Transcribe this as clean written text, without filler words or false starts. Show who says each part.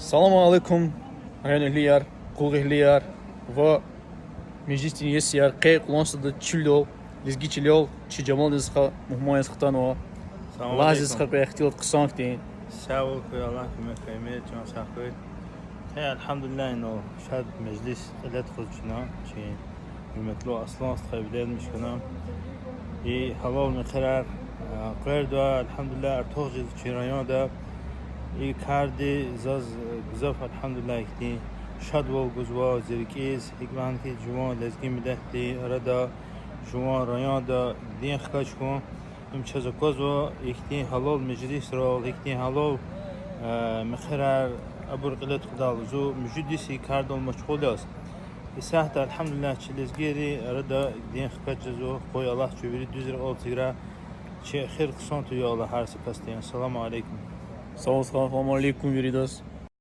Speaker 1: Assalomu alaykum rayonliklar, qulg'iylar va междистин есияр qey qulonsida chilol, lizgi chilol, chi jamol nizqa muhmoyas qtanwa. Lazis qaq اختيار قسانتين.
Speaker 2: ساوك الله كما كيميت جان ساقي الحمد لله انه شاد مجلس لا تخرجنا شي يمثلوا اصلا تخيبدين مش كنا اي حلال من قرار قرار دا الحمد لله ارتوج شيران دا اي كاردي زاز بزاف الحمد لله كتي شاد وغزوا زركيز هيكمان كي جوان لازقي مدحتي ردا جوان ريان دا دين خكاشكم امشاز كوزو يكتي حلال مجلس رول يكتي حلال مخرر ابر قلت خدال زو مجلسي كاردو مشغول است ساعت الحمد لله چلزگیری ردا دین خکت زو خوی الله چوبری دوزر اول تیرا چه خیر قسمت یا الله هر سپاس دین. السلام علیکم.
Speaker 1: Assalomu alaykum yuridos.